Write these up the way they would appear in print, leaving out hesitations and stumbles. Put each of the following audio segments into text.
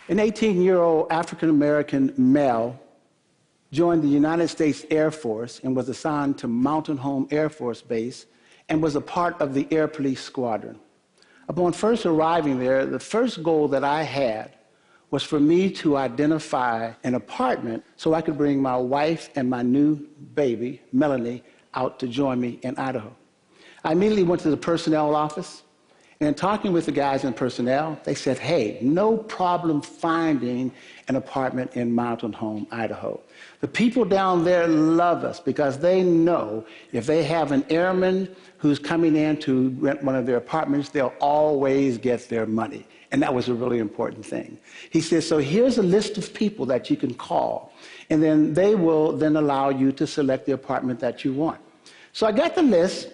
An 18-year-old African-American male joined the United States Air Force and was assigned to Mountain Home Air Force Base and was a part of the Air Police Squadron. Upon first arriving there, the first goal that I had was for me to identify an apartment so I could bring my wife and my new baby, Melanie, out to join me in Idaho. I immediately went to the personnel office, and in talking with the guys in personnel, they said, hey, no problem finding an apartment in Mountain Home, Idaho. The people down there love us because they know if they have an airman who's coming in to rent one of their apartments, they'll always get their money. And that was a really important thing. He says, so here's a list of people that you can call, and then they will then allow you to select the apartment that you want. So I got the list.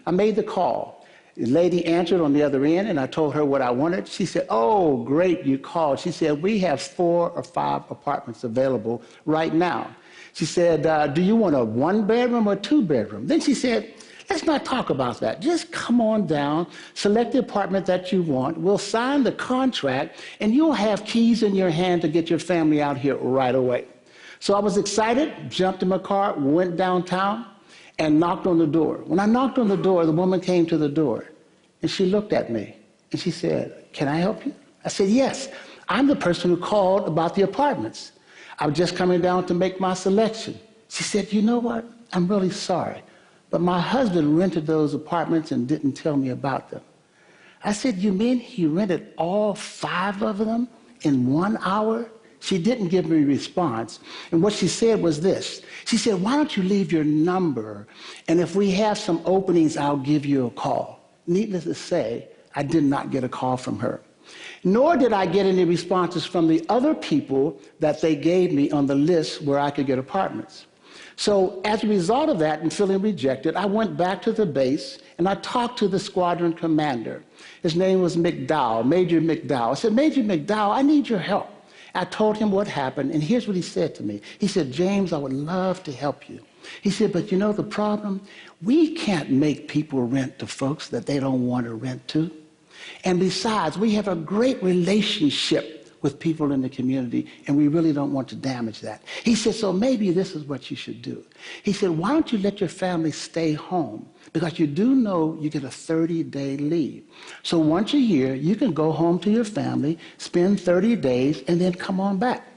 I made the call. The lady answered on the other end, and I told her what I wanted. She said, oh, great, you called. She said, we have 4 or 5 apartments available right now. She said, do you want a 1-bedroom or 2-bedroom? Then she said, let's not talk about that. Just come on down, select the apartment that you want. We'll sign the contract, and you'll have keys in your hand to get your family out here right away. So I was excited, jumped in my car, went downtown, and knocked on the door. When I knocked on the door, the woman came to the door, and she looked at me, and she said, can I help you? I said, yes. I'm the person who called about the apartments. I was just coming down to make my selection. She said, you know what? I'm really sorry, but my husband rented those apartments and didn't tell me about them. I said, you mean he rented all 5 of them in 1 hour? She didn't give me a response. And what she said was this. She said, why don't you leave your number, and if we have some openings, I'll give you a call. Needless to say, I did not get a call from her. Nor did I get any responses from the other people that they gave me on the list where I could get apartments. So as a result of that and feeling rejected, I went back to the base and I talked to the squadron commander. His name was McDowell, Major McDowell. I said, Major McDowell, I need your help. I told him what happened, and here's what he said to me. He said, James, I would love to help you. He said, but you know the problem? We can't make people rent to folks that they don't want to rent to. And besides, we have a great relationship with people in the community, and we really don't want to damage that. He said, so maybe this is what you should do. He said, why don't you let your family stay home? Because you do know you get a 30-day leave. So once a year, you can go home to your family, spend 30 days, and then come on back.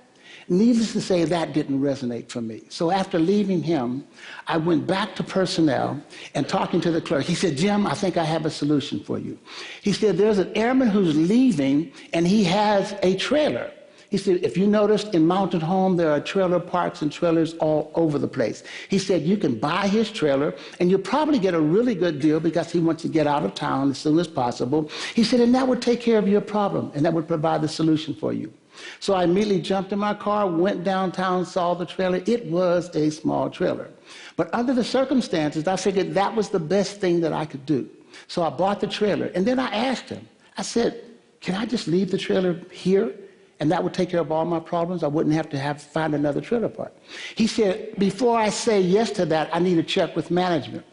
Needless to say, that didn't resonate for me. So after leaving him, I went back to personnel and talking to the clerk. He said, Jim, I think I have a solution for you. He said, there's an airman who's leaving, and he has a trailer. He said, if you noticed in Mountain Home, there are trailer parks and trailers all over the place. He said, you can buy his trailer, and you'll probably get a really good deal because he wants to get out of town as soon as possible. He said, and that would take care of your problem, and that would provide the solution for you. So I immediately jumped in my car, went downtown, saw the trailer. It was a small trailer. But under the circumstances, I figured that was the best thing that I could do. So I bought the trailer, and then I asked him, I said, can I just leave the trailer here? And that would take care of all my problems. I wouldn't have to find another trailer park. He said, before I say yes to that, I need to check with management.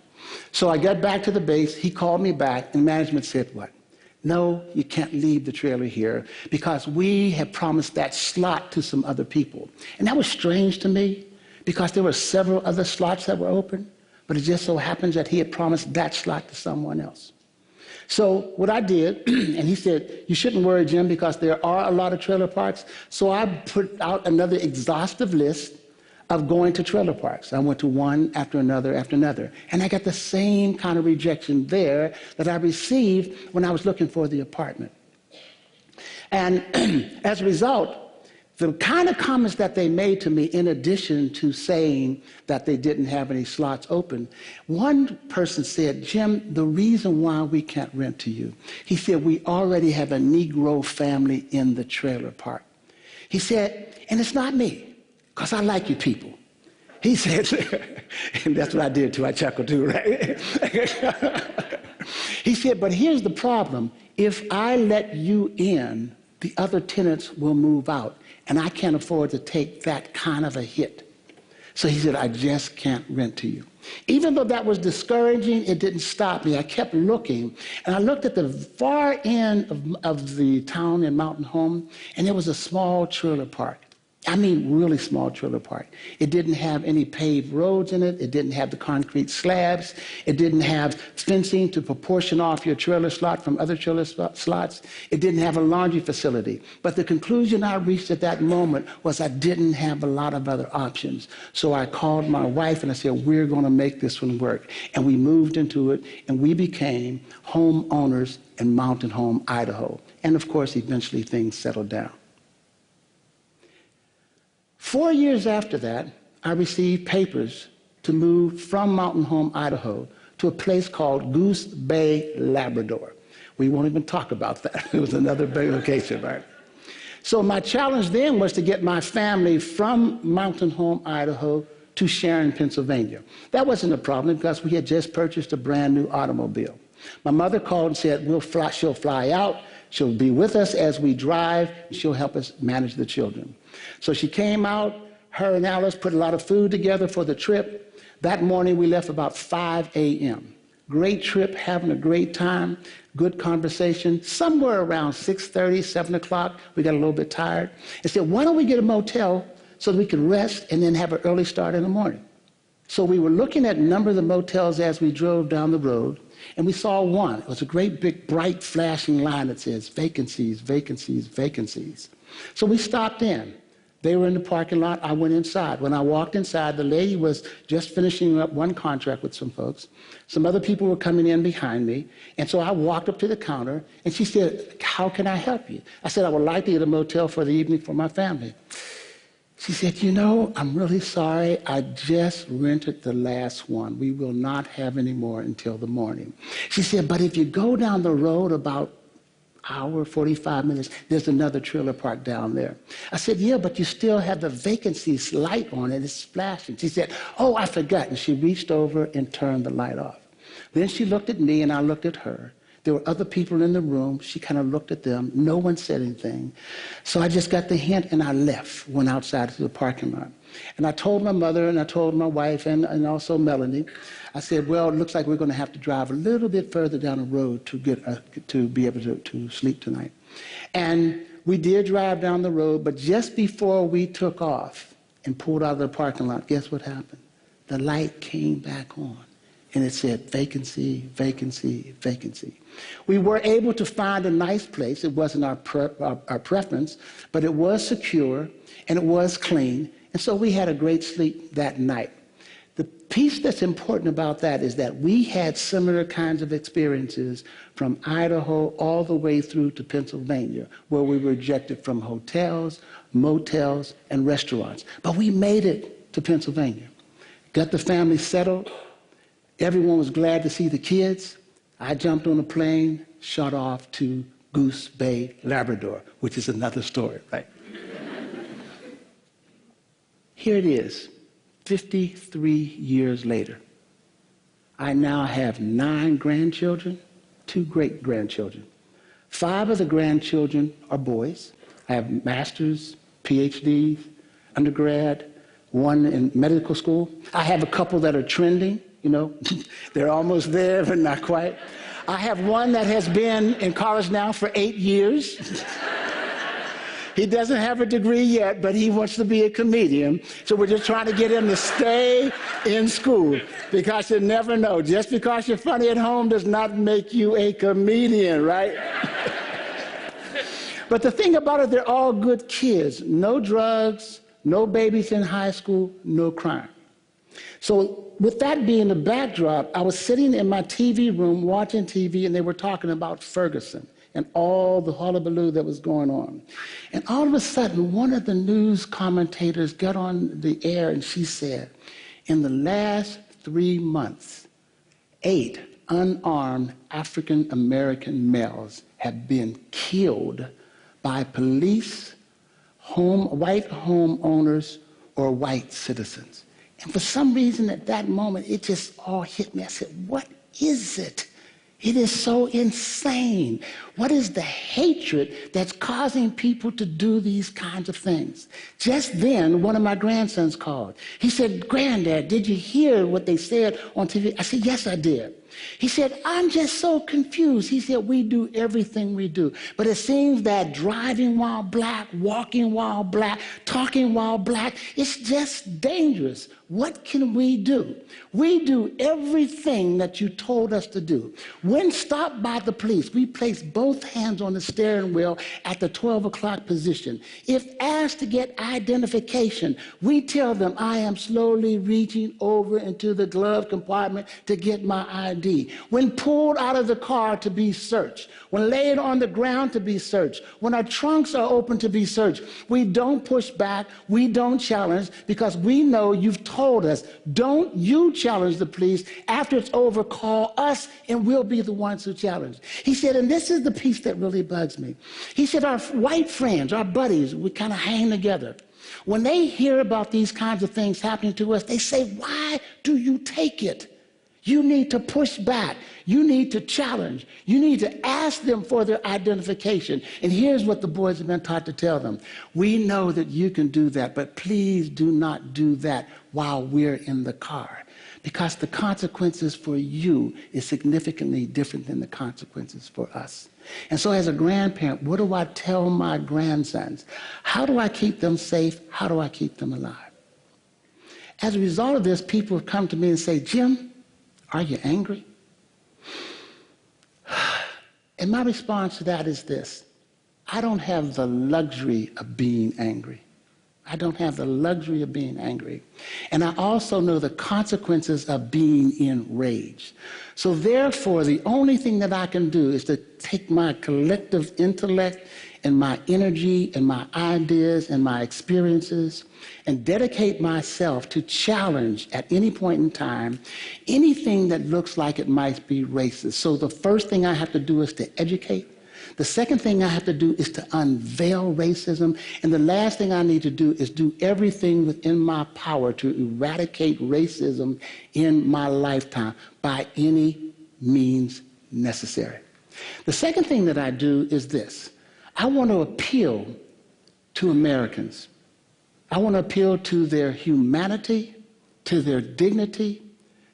So I got back to the base. He called me back, and management said what? No, you can't leave the trailer here because we have promised that slot to some other people. And that was strange to me because there were several other slots that were open, but it just so happens that he had promised that slot to someone else. So what I did, and he said, you shouldn't worry, Jim, because there are a lot of trailer parks. So I put out another exhaustive list of going to trailer parks. I went to one after another after another. And I got the same kind of rejection there that I received when I was looking for the apartment. And as a result, the kind of comments that they made to me, in addition to saying that they didn't have any slots open, one person said, Jim, the reason why we can't rent to you, he said, we already have a Negro family in the trailer park. He said, and it's not me, because I like you people. He said, and that's what I did too, I chuckled too, right? He said, but here's the problem. If I let you in, the other tenants will move out, and I can't afford to take that kind of a hit. So he said, I just can't rent to you. Even though that was discouraging, it didn't stop me. I kept looking, and I looked at the far end of the town in Mountain Home, and there was a small trailer park. I mean, really small trailer park. It didn't have any paved roads in it. It didn't have the concrete slabs. It didn't have fencing to proportion off your trailer slot from other trailer slots. It didn't have a laundry facility. But the conclusion I reached at that moment was I didn't have a lot of other options. So I called my wife and I said, we're going to make this one work. And we moved into it, and we became homeowners in Mountain Home, Idaho. And of course, eventually things settled down. 4 years after that, I received papers to move from Mountain Home, Idaho, to a place called Goose Bay, Labrador. We won't even talk about that. It was another big location, right? So my challenge then was to get my family from Mountain Home, Idaho, to Sharon, Pennsylvania. That wasn't a problem because we had just purchased a brand new automobile. My mother called and said, she'll fly out, she'll be with us as we drive, and she'll help us manage the children. So she came out, her and Alice put a lot of food together for the trip. That morning we left about 5 a.m. Great trip, having a great time, good conversation. Somewhere around 6:30, 7 o'clock, we got a little bit tired. And said, why don't we get a motel so that we can rest and then have an early start in the morning? So we were looking at a number of the motels as we drove down the road, and we saw one. It was a great big bright flashing line that says vacancies, vacancies, vacancies. So we stopped in. They were in the parking lot. I went inside. When I walked inside, the lady was just finishing up one contract with some folks. Some other people were coming in behind me. And so I walked up to the counter, and she said, how can I help you? I said, I would like to get a motel for the evening for my family. She said, you know, I'm really sorry. I just rented the last one. We will not have any more until the morning. She said, but if you go down the road about hour, 45 minutes, there's another trailer park down there. I said, yeah, but you still have the vacancies light on it. It's flashing. She said, oh, I forgot. And she reached over and turned the light off. Then she looked at me, and I looked at her. There were other people in the room. She kind of looked at them. No one said anything. So I just got the hint, and I left, went outside to the parking lot. And I told my mother, and I told my wife, and also Melanie, I said, well, it looks like we're going to have to drive a little bit further down the road to be able to sleep tonight. And we did drive down the road, but just before we took off and pulled out of the parking lot, guess what happened? The light came back on, and it said vacancy, vacancy, vacancy. We were able to find a nice place. It wasn't our preference, but it was secure, and it was clean, and so we had a great sleep that night. The piece that's important about that is that we had similar kinds of experiences from Idaho all the way through to Pennsylvania, where we were ejected from hotels, motels, and restaurants. But we made it to Pennsylvania, got the family settled. Everyone was glad to see the kids. I jumped on a plane, shot off to Goose Bay, Labrador, which is another story, right? Here it is, 53 years later. I now have 9 grandchildren, 2 great-grandchildren. 5 of the grandchildren are boys. I have masters, PhDs, undergrad, 1 in medical school. I have a couple that are trending. You know, they're almost there, but not quite. I have 1 that has been in college now for 8 years. He doesn't have a degree yet, but he wants to be a comedian. So we're just trying to get him to stay in school, because you never know. Just because you're funny at home does not make you a comedian, right? But the thing about it, they're all good kids. No drugs, no babies in high school, no crime. So with that being the backdrop, I was sitting in my TV room watching TV, and they were talking about Ferguson and all the hullabaloo that was going on. And all of a sudden, one of the news commentators got on the air, and she said, in the last 3 months, 8 unarmed African-American males have been killed by police, white homeowners, or white citizens. And for some reason at that moment, it just all hit me. I said, what is it? It is so insane. What is the hatred that's causing people to do these kinds of things? Just then, one of my grandsons called. He said, "Granddad, did you hear what they said on TV?" I said, "Yes, I did." He said, "I'm just so confused." He said, "We do everything we do. But it seems that driving while black, walking while black, talking while black, it's just dangerous. What can we do?" We do everything that you told us to do. When stopped by the police, we place both hands on the steering wheel at the 12 o'clock position. If asked to get identification, we tell them, "I am slowly reaching over into the glove compartment to get my ID." When pulled out of the car to be searched, when laid on the ground to be searched, when our trunks are open to be searched, we don't push back, we don't challenge, because we know you've told us, "Don't you challenge the police. After it's over, call us and we'll be the ones who challenge." He said, and this is the piece that really bugs me. He said, our white friends, our buddies, we kind of hang together. When they hear about these kinds of things happening to us, they say, "Why do you take it? You need to push back. You need to challenge. You need to ask them for their identification." And here's what the boys have been taught to tell them. "We know that you can do that, but please do not do that while we're in the car, because the consequences for you is significantly different than the consequences for us." And so as a grandparent, what do I tell my grandsons? How do I keep them safe? How do I keep them alive? As a result of this, people have come to me and say, "Jim, are you angry?" And my response to that is this: I don't have the luxury of being angry. I don't have the luxury of being angry. And I also know the consequences of being enraged. So therefore, the only thing that I can do is to take my collective intellect and my energy and my ideas and my experiences and dedicate myself to challenge at any point in time anything that looks like it might be racist. So the first thing I have to do is to educate. The second thing I have to do is to unveil racism. And the last thing I need to do is do everything within my power to eradicate racism in my lifetime by any means necessary. The second thing that I do is this: I want to appeal to Americans. I want to appeal to their humanity, to their dignity,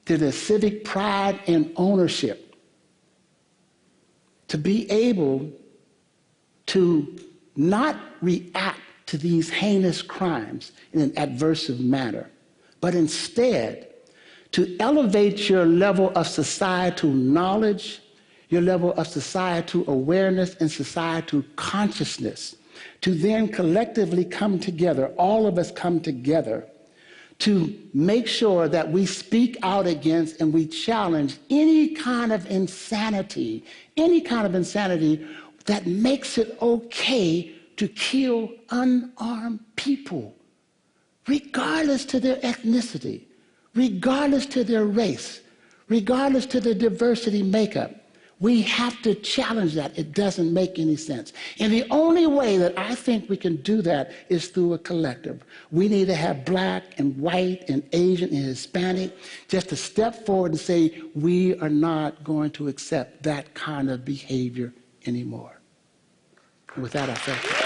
to their civic pride and ownership, to be able to not react to these heinous crimes in an adversive manner, but instead to elevate your level of societal knowledge, your level of societal awareness and societal consciousness, to then collectively come together, all of us come together, to make sure that we speak out against and we challenge any kind of insanity that makes it okay to kill unarmed people, regardless to their ethnicity, regardless to their race, regardless to their diversity makeup. We have to challenge that. It doesn't make any sense. And the only way that I think we can do that is through a collective. We need to have black and white and Asian and Hispanic just to step forward and say, we are not going to accept that kind of behavior anymore. And with that, I thank you.